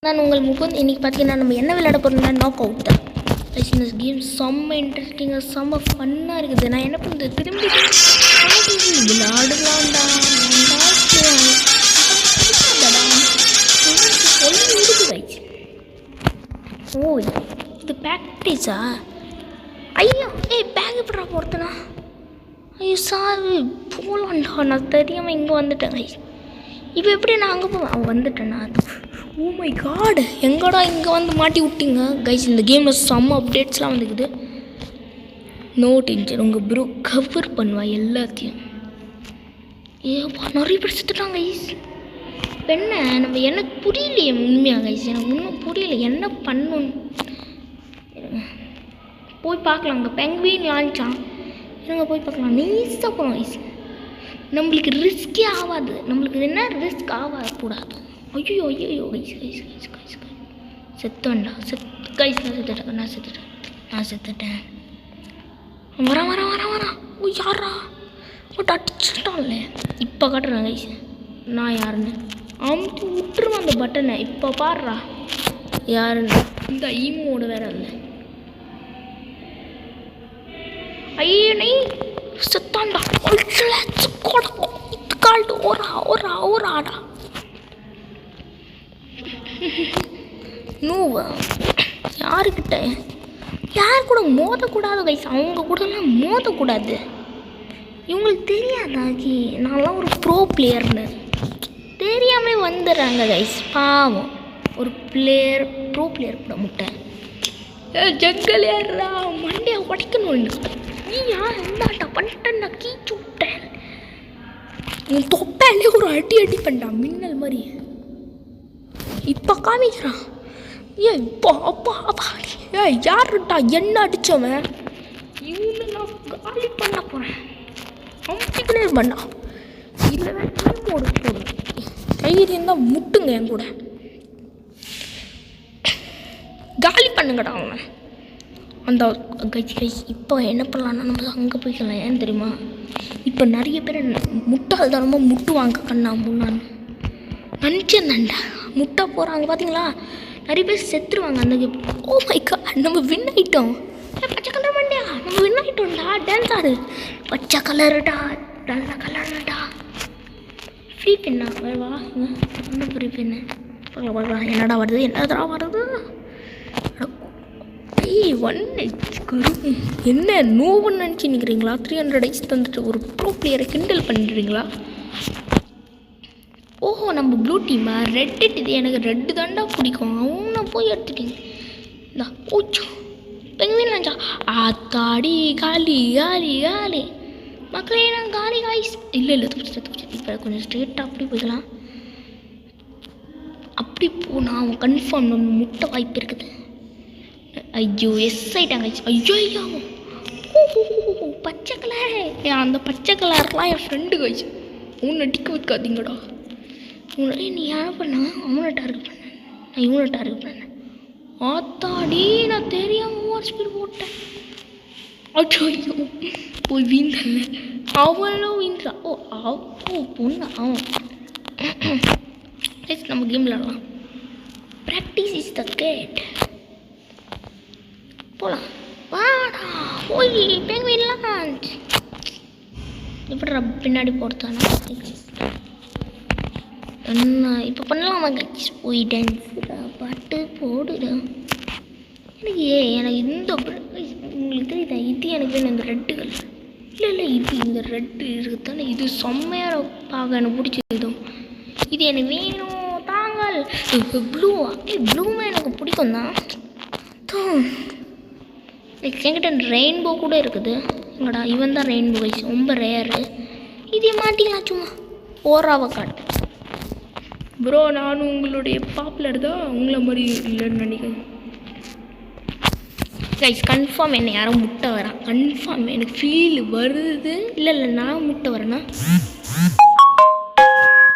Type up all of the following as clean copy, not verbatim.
நான் உங்கள் முகுந்த். இன்றைக்கி பார்த்தீங்கன்னா நம்ம என்ன விளையாட போகிறோம்னா நாக் அவுட் தான். இந்த கேம் செம்ம இன்ட்ரெஸ்டிங்காக செம்ம ஃபன்னாக இருக்குது. நான் என்ன பண்ணுறது திரும்பி விளையாடலாம்டா ஓ இது ப்ராக்டிஸா? ஐயோ பேக் எப்படா போகிறதுனா? ஐயோ சார் போகலான்டா. நான் தெரியாமல் இங்கே வந்துட்டேன். இப்போ எப்படி நான் அங்கே போவேன்? வந்துட்டேண்ணா. ஓ மை காட், எங்கடா இங்கே வந்து மாட்டி விட்டீங்க கைஸ். இந்த கேமில் செம்ம அப்டேட்ஸ்லாம் வந்துக்குது. நோ டென்ஷன், உங்கள் ப்ரோ கவர் பண்ணுவா எல்லாத்தையும். ஏப்பா நிறைய பேர் செத்துட்டாங்க கைஸ். இப்போ என்ன நம்ம எனக்கு புரியலையே உண்மையாக கைஸ். எனக்கு இன்னும் புரியல என்ன பண்ணணும். போய் பார்க்கலாம். அங்கே பெங்குயின் லான்ச்சான். இருங்க போய் பார்க்கலாம். நைஸாக போகணும் கைஸ். நம்மளுக்கு ரிஸ்கே ஆகாது. நம்மளுக்கு என்ன ரிஸ்க் ஆகக்கூடாது. ஐயோ ஐயோ கைஸ் கைஸ் கைஸ் கைஸ் செத்தேன்டா. கைஸ் நான் செத்துட்டேன். வரான் வரான் வரான் வரான். ஓ யாரா போட்டு அடிச்சுட்டான்ல. இப்போ காட்டுறேன் கைஸ் நான் யாருன்னு. அமுத்தி விட்டுருவேன் அந்த பட்டனை. இப்போ பாடுறா யாருன்னு. இந்த ஈமோட வேற இல்லை. ஐயனை செத்தான்டா. கால்ட்டு ஓராடா நூவா. யாருக்கிட்ட யார் கூட மோதக்கூடாது கைஸ். அவங்க கூடலாம் மோதக்கூடாது. இவங்களுக்கு தெரியாதாக்கி நான்லாம் ஒரு ப்ரோ பிளேயர்னு தெரியாமே வந்துடுறாங்க கைஸ். பாவம் ஒரு ப்ரோ பிளேயர் கூட முட்டை ஜங்கல் ஏறா மண்டையை உடைக்கணும். நீ யார் இருந்தாட்டா பண்ணிட்டேன்டா கீச்சு விட்டேன். உன் தொப்பையிலே ஒரு அடி பண்ணா மின்னல் மாதிரி. இப்போ காமிக்கிறான். இப்போ அப்பா யாருட்டா என்ன அடித்தவன்? இவனை நான் காலி பண்ண போகிறேன். அம்பிக்கனே பண்ணா இல்லைன்னா போடு தைரியம் தான் முட்டுங்க என் கூட. காலி பண்ணுங்கடா அவனை. அந்த கைஸ் இப்போ என்ன பண்ணலான்னா நம்ம அங்கே போய்க்கலாம். ஏன்னு தெரியுமா? இப்போ நிறைய பேர் முட்டாள் தனமாக முட்டுவாங்க கண்ணா முன்னான்னு நினச்சேன்டா. முட்டை போகிறாங்க பார்த்தீங்களா? நிறைய பேர் செத்துருவாங்க அந்த கேம். ஓ மை காட், நம்ம வின் ஆகிட்டோம். பச்சை கலர் மண்டியா நம்ம வின் ஆகிட்டோம்டா. டான்ஸ் ஆடு. பச்சை கலருடா நல்ல கலருடா. ஃப்ரீ பின்னா வா என்ன ஃப்ரீ பின்னு என்னடா வருது என்னடா வருது? என்ன நோவுன்னு நினச்சி நிற்கிறீங்களா? 300 ஐஸ் தந்துட்டு ஒரு ப்ரோ பிளேயரை கிண்டல் பண்ணிடுறீங்களா? ஓஹோ நம்ம ப்ளூ டீமா? ரெட்டு இது எனக்கு ரெட்டு தாண்டா பிடிக்கும். அவனை போய் எடுத்துட்டீங்க. இந்தா ஓச்சோ பெங்குயின் லான்ச்சா. ஆத்தாடி காலி காலி காலி மக்களே. நான் காலி காய்ஸ் இல்லை தப்பிச்சு. இப்போ கொஞ்சம் ஸ்ட்ரெயிட்டாக அப்படி போய்க்கலாம். அப்படி போனால் அவன் கன்ஃபார்ம் நம்ம முட்டை வாய்ப்பு இருக்குது. ஐயோ எஸ் ஆகிட்டாங்க. ஐயோ ஐயோ பச்சை கலர். அந்த பச்சை கலர்லாம் என் ஃப்ரெண்டு கழிச்சு. அவனை அடிக்க வைக்காதீங்கடா. நீ யாரை பண்ண? அவனை டார்கெட் பண்ண. நான் இவனை டார்கெட் பண்ணேன். ஆத்தாடி நான் தெரியாமல் ஓவர் ஸ்பீட் போட்டேன். ஐயோ ஐயோ போய் வீந்தல்ல. அவளும் வீந்தா. ஓ பொண்ணு அவன். நம்ம கேம் விளாடலாம். Practice is the gate. போகலாம் வாடா. போய் பெங்குயின் லான்ச். எப்படிடா பின்னாடி போகிறதானா? என்ன இப்போ பண்ணலாமா கைஸ்? போய் டான்ஸுடா பாட்டு போடுடா. எனக்கு இந்த உங்களுக்கு தெரியுதா? இது எனக்கு வேணும் இந்த ரெட்டு கலர். இல்லை இது இந்த ரெட்டு இருக்குது தானே. இது செம்மையாக பார்க்க எனக்கு பிடிச்சது. இது எனக்கு வேணும் தாங்கள். ப்ளூவா? ப்ளூமே எனக்கு பிடிக்கும் தான். என்கிட்ட ரெயின்போ கூட இருக்குது. எங்கடா இவன் தான் ரெயின்போ கைஸ். ரொம்ப ரேரு. இதே மாட்டிக்கலாம் சும்மா ஓராவை காட்டு. ப்ரோ நானும் உங்களுடைய பாப்புலர் தான். உங்களை மாதிரி இல்லைன்னு நினைக்கிறேன் கைஸ். கன்ஃபார்ம் என்னை யாரும் முட்டை வரான். கன்ஃபார்ம் எனக்கு ஃபீல் வருது. இல்லை நான் முட்டை வரேன்னா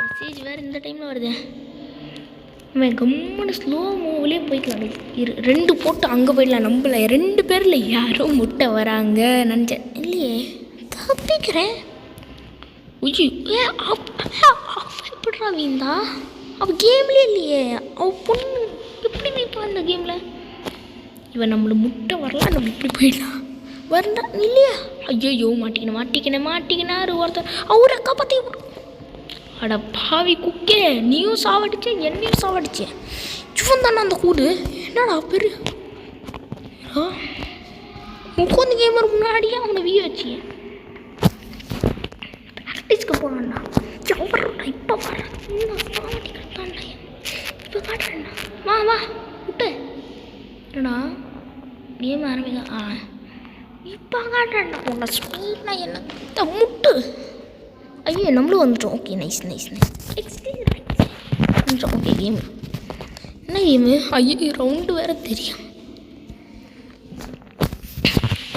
மெசேஜ் வேறு இந்த டைமில் வருது. அவன் கம்முன்னு ஸ்லோ மூவ்லேயே போய்க்கலாம். ரெண்டு போட்டு அங்கே போயிடலாம். நம்பல 2 பேரில் யாரும் முட்டை வராங்க நினச்சேன். இல்லையே தப்பிக்கிறேன். எப்படிரா வீந்தா? அவள் கேம்லேயே இல்லையே. அவள் பொண்ணு இந்த கேமில். இவன் நம்மளை முட்டை வரலாம், நம்ம இப்படி போயிடலாம். வரண்டா இல்லையா? ஐயோ மாட்டிக்கினாரு ஒருத்தர். அவரை காப்பாற்றி அட பாவி குக்கே, நீயும் சாவடிச்ச என்னையும் சாவடிச்சேன். இவன் தானே அந்த கூடு. என்னடா பெரு உட்காந்து கேமர் முன்னாடியே அவனை வீய வச்சிங்க. ப்ராக்டிஸ்க்கு போனான்டா. எவ்வளோடா இப்போ வர சாவடிக்கிறான்டா. இப்போ காட்டுறேன்டா. வா விட்டு என்னடா கேம் ஆரம்பிக்க. இப்போ காட்டுறேன்டா. உன்னை ஸ்பீட்னா என்ன முட்டு. ஐயோ நம்மளும் வந்துட்டோம். ஓகே நைஸ் ஓகே கேமு என்ன கேமு? ஐயோ ரவுண்டு வேறு தெரியும்.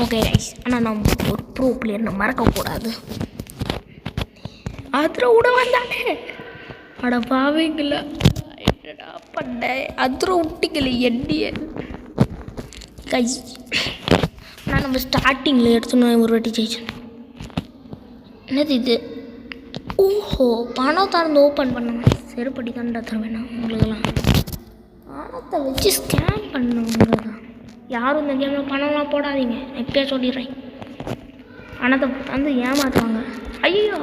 Okay nice. ஆனால் நம்ம ஒரு ப்ரோ பிளேயர்னு மறக்கக்கூடாது. அதில் விட வந்தானே. அட பாவீங்களா என்னடா பண்ண? அதில் விட்டிக்கல எண்ணிய கைஸ். ஆனால் நம்ம ஸ்டார்டிங்கில் எடுத்துனோம் ஒரு வாட்டி ஜெயிச்சோம். என்னது இது? ஓஹோ பணம் திறந்து ஓப்பன் பண்ணுங்க. செருப்படி தான்டா தருவேண்ணா உங்களுக்கெல்லாம். பணத்தை வச்சு ஸ்கேம் பண்ணுங்க தான். யாரும் இந்த கேமில் பணம்லாம் போடாதீங்க, எப்படியா சொல்லிடுறேன். பணத்தை வந்து ஏமாற்றுவாங்க. ஐயோ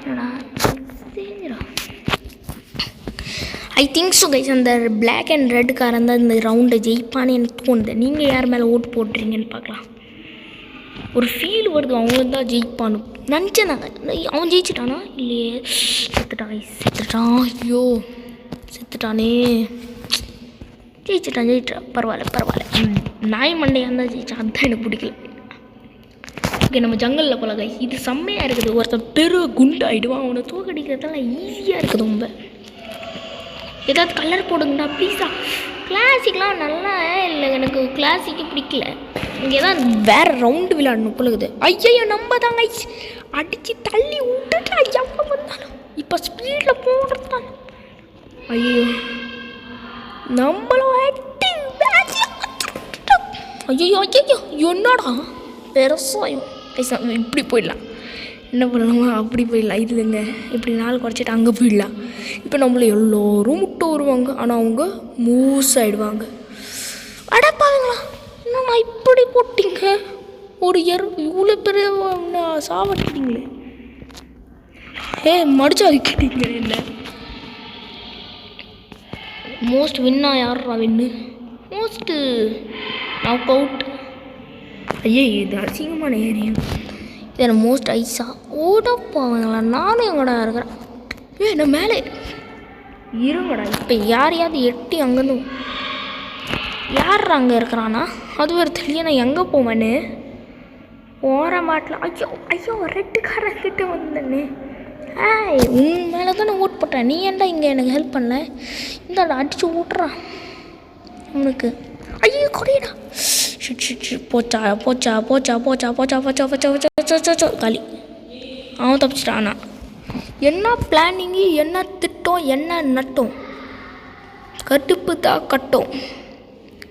என்னடா ஐ திங்க் ஸோ கைஸ். அந்த பிளாக் அண்ட் ரெட் காரன் தான் இந்த ரவுண்டை ஜெயிப்பான்னு எனக்கு தோணுது. நீங்கள் யார் மேலே ஓட்டு போட்டுறீங்கன்னு பார்க்கலாம். ஒரு ஃபீல் வருது அவங்க தான் ஜெயிப்பானு நினச்சேனாங்க. அவன் ஜெயிச்சிட்டானா இல்லையே? செத்துட்டான். ஐயோ செத்துட்டானே. ஜெயிச்சிட்டான். பரவாயில்ல. நாய் மண்டையாக இருந்தால் ஜெயிச்சான். அதுதான் எனக்கு பிடிக்கல. ஓகே நம்ம ஜங்கலில் போல கைஸ். இது செம்மையாக இருக்குது. ஒருத்தன் பெரு குண்டு ஆகிடுவான். அவனை தூக்கடிக்கிறதெல்லாம் ஈஸியாக இருக்குது. ரொம்ப ஏதாவது கலர் போடுங்கடா ப்ளீஸா. கிளாசிக்லாம் நல்லா இல்லை, எனக்கு கிளாசிக்கு பிடிக்கல. இங்கே தான் வேறு ரவுண்டு விளையாடணும் பொழுது. ஐயோ நம்ம தாங்க அடித்து தள்ளி விட்டுட்டா எவ்வளோ வந்தாலும். இப்போ ஸ்பீடில் போடுறதான். ஐயோ நம்மளும் ஐயோ என்னடா பெருசாயும் கைஸ். இப்படி போயிடலாம். என்ன பண்ணலாமா? அப்படி போயிடலாம். இதுலங்க இப்படி நாள் குறைச்சிட்டு அங்கே போயிடலாம். இப்போ நம்மள எல்லோரும் முட்டை வருவாங்க, ஆனால் அவங்க மூஸ் ஆகிடுவாங்க. அடப்பாங்களா என்னம்மா இப்படி போட்டிங்க? ஒரு இவ்வளோ பெரிய சாவடிக்கிட்டீங்களே. மடிச்சா வைக்கிட்டீங்க என்ன? மோஸ்ட் வின்னா யாரா வின்னு? Most knock out. ஐயே இது அசிங்கமான ஏரியா. இது மோஸ்ட் ஐஸா ஓடப்பாங்களா? நானும் எங்கடா இருக்கிறேன். நான் மேலே இருங்கடா. இப்போ யாரையாவது எட்டி அங்கேருந்து யார் அங்கே இருக்கிறானா அது ஒரு தெரிய. நான் எங்கே போவேன்னு ஓர மாட்டலாம். ஐயோ ரெட்டுக்காரங்கிட்ட வந்தேன்னு. உன் மேலே தான் நான் ஓட் போட்டேன். நீ ஏன்டா இங்கே எனக்கு ஹெல்ப் பண்ணல? இந்தாடா அடிச்சு ஓட்டுறான் உனக்கு. ஐயோ கொடியடா. போச்சா காலி. அவன் தப்பிச்சிட்டானா? என்ன பிளானிங்கு, என்ன திட்டம், என்ன நட்டம், கட்டுப்பு தான் கட்டும்.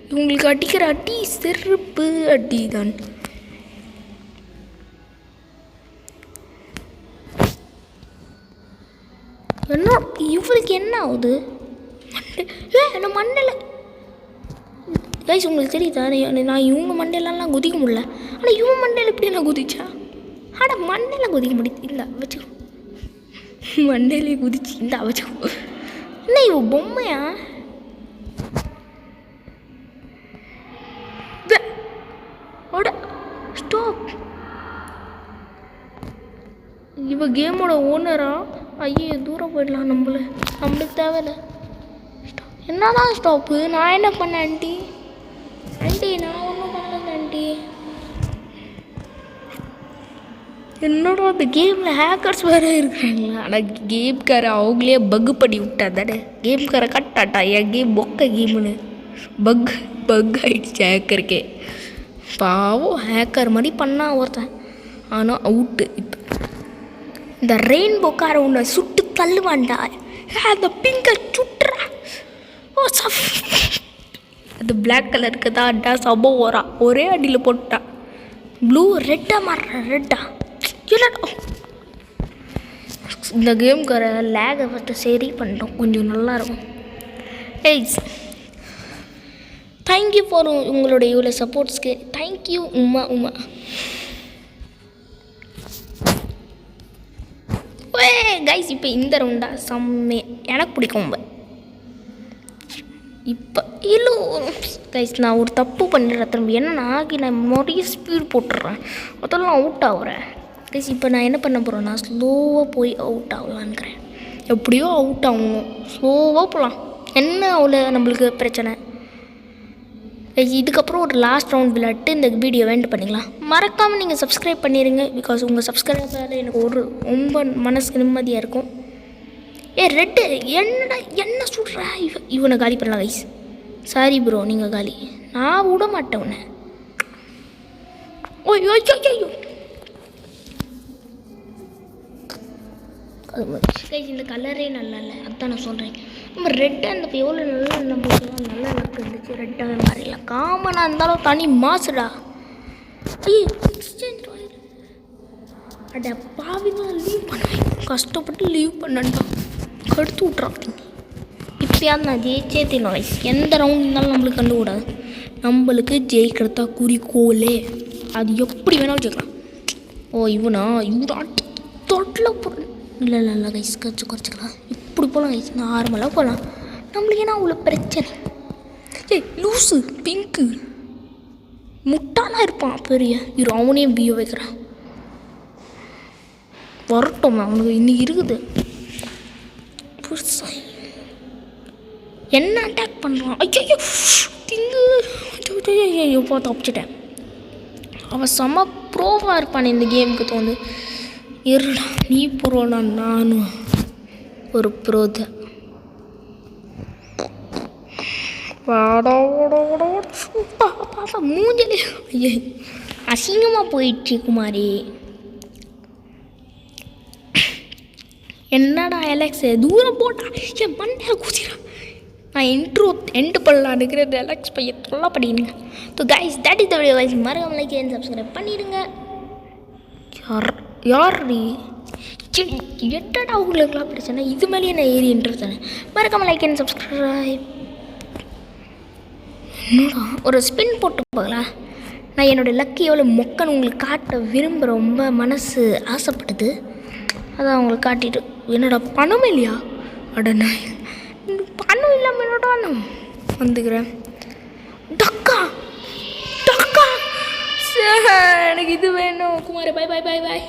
இவங்களுக்கு அடிக்கிற அடி செருப்பு அடி தான். என்ன இவருக்கு என்ன ஆகுது? என்ன மண்ணில் கைஸ் உங்களுக்கு தெரியுதா? நான் இவங்க மண்டையிலலாம் குதிக்க முடியல. ஆனால் இவன் மண்டையில் எப்படி நான் குதிச்சா? ஆனால் மண்டையில் குதிக்க முடியுது. இல்லை வச்சுக்கோ, மண்டையிலே குதிச்சு இந்த வச்சுக்கோ. என்ன இவ பொம்மையா? ஸ்டாப். இவ கேமோட ஓனரா? ஐயோ தூரம் போயிடலாம். நம்மளுக்கு தேவையில்லை. என்னதான் ஸ்டாப்பு? நான் என்ன பண்ணேன் ஆண்டி? நான் ஒன்றும் பண்ணல ஆண்டி. என்னோட அந்த கேமில் ஹேக்கர்ஸ் வேறு இருக்கிறாங்களா? ஆனால் கேம்கார அவங்களே பக்கு பண்ணி விட்டா தானே. கேம்கார கட்டாட்டா என் கேம் பொக்க கேமுன்னு பக் ஆகிடுச்சு ஹேக்கருக்கே. பாவம் ஹேக்கர் மாதிரி பண்ணா ஒருத்தன். ஆனால் அவுட்டு. இப்போ இந்த ரெயின்போக்கார உன்னை சுட்டு தள்ளுவான்டா. அந்த பிங்கை சுட்டுறா. அது பிளாக் கலருக்கு தான்டா சபம் வரா. ஒரே அடியில் போட்டா. ப்ளூ ரெட்டாக மாறுற ரெட்டா இல்லடா. இந்த கேமுக்கு லேகை ஃபஸ்ட்டு சரி பண்ணிட்டோம், கொஞ்சம் நல்லாயிருக்கும். தேங்க்யூ ஃபார் உங்களோட இவ்வளோ சப்போர்ட்ஸ்க்கு. தேங்க்யூ உமா உமா. கைஸ் இப்போ இந்த ரவுண்டா செம்ம எனக்கு பிடிக்கும். இப்போ இல்லை கைஸ் நான் ஒரு தப்பு பண்ணிடுறேன் திரும்பி. என்னன்னா நான் நிறைய ஸ்பீட் போட்டுடுறேன், அதெல்லாம் அவுட் ஆகுறேன் கைஸ். இப்போ நான் என்ன பண்ண போகிறேன், நான் ஸ்லோவாக போய் அவுட் ஆகலான்னுக்கிறேன். எப்படியோ அவுட் ஆகணும், ஸ்லோவாக போகலாம், என்ன அவ்வளோ நம்மளுக்கு பிரச்சனை. இதுக்கப்புறம் ஒரு லாஸ்ட் ரவுண்ட் விளையாட்டு இந்த வீடியோ வேண்டு பண்ணிக்கலாம். மறக்காமல் நீங்கள் சப்ஸ்கிரைப் பண்ணிடுங்க. பிகாஸ் உங்கள் சப்ஸ்கிரைபர் எனக்கு ரொம்ப மனசுக்கு நிம்மதியாக இருக்கும். ரெட்டு என்னடா என்ன சொல்கிறா, இவனை காலி பண்ணலாம் கைஸ். சாரி ப்ரோ, நீங்கள் காலி, நான் விட மாட்டேன் உன்னை. ஓய்யோ ஐயோ கைஸ், இந்த கலரே நல்லா இல்லை, அதுதான் நான் சொல்கிறேன். நம்ம ரெட்டாக இருந்தப்போ எவ்வளோ நல்லா நம்மளுக்குலாம் நல்லா ஒர்க் இருந்துச்சு. ரெட்டாக மாதிரிலாம் காமனாக இருந்தாலும் தனி மாசுடா. ஐயோ எக்ஸ்சேஞ்ச் ஆயிரு. அட பாவிதான் லீவ் பண்ணுவேன், கஷ்டப்பட்டு லீவ் பண்ணேன்டா, கடுத்து விட்றாங்க. இப்போயாவது நான் ஜெயிச்சே தீர்ணும் கைஸ். எந்த ரவுண்ட் இருந்தாலும் நம்மளுக்கு கண்டுக்கூடாது, நம்மளுக்கு ஜெயிக்கிறதா குறிக்கோளே. அது எப்படி வேணாலும் ஜெயிக்கலாம். ஓ இவனா தொட்டில் போடுறேன். இல்லை இல்லை இல்லை கைஸ், குறைச்சிக்கலாம். இப்படி போகலாம் கைஸ், நார்மலாக போகலாம். நம்மளுக்கு ஏன்னா அவ்வளோ பிரச்சனை. லூஸு பிங்க்கு முட்டாளாக இருப்பான் பெரிய இரு, அவனையும் பியோ வைக்கிறான். வரட்டும், அவனுக்கு இன்னைக்கு இருக்குது. என்ன அட்டாக் பண்ணுறான், ஐயோ திங்கு ஐயோ பார்த்து தப்பிச்சிட்டேன். அவன் செம்ம ப்ரோவாக இருப்பான் இந்த கேமுக்கு தோணு. இருடா நீ ப்ரோனா நானும் ஒரு ப்ரோத. மூஞ்சலி ஐயோ அசிங்கமாக போயிடுச்சு குமாரி. என்னடா அலெக்ஸ் தூரம் போட்டா என் மண்டையை குதிரான். நான் எண்டு பண்ணலாம் இருக்கிற அலெக்ஸ் பையன் தொல்லா பண்ணிடுங்க. So guys that is the video guys. மறக்காம லைக் அண்ட் சப்ஸ்கிரைப் பண்ணிடுங்க. யார் எட்டடா உங்களுக்குலாம் பிரச்சனை, இது மேலேயே நான் ஏறின்றது தானே. மறக்காம லைக் அண்ட் சப்ஸ்கிரைப். என்னடா ஒரு ஸ்பின் போட்டு போகலாம். நான் என்னோடய லக்கு எவ்வளோ மொக்கன்னு உங்களுக்கு காட்ட விரும்ப ரொம்ப மனசு ஆசைப்படுது, அதான் அவங்களுக்கு காட்டிட்டு. என்னடா பணமே இல்லையா, அடண்ணா பணம் இல்லாமல் என்னடா நான் வந்துக்கிறேன். டக்கா டக்கா எனக்கு இது வேணும் குமார். பாய் பாய் பாய் பாய்.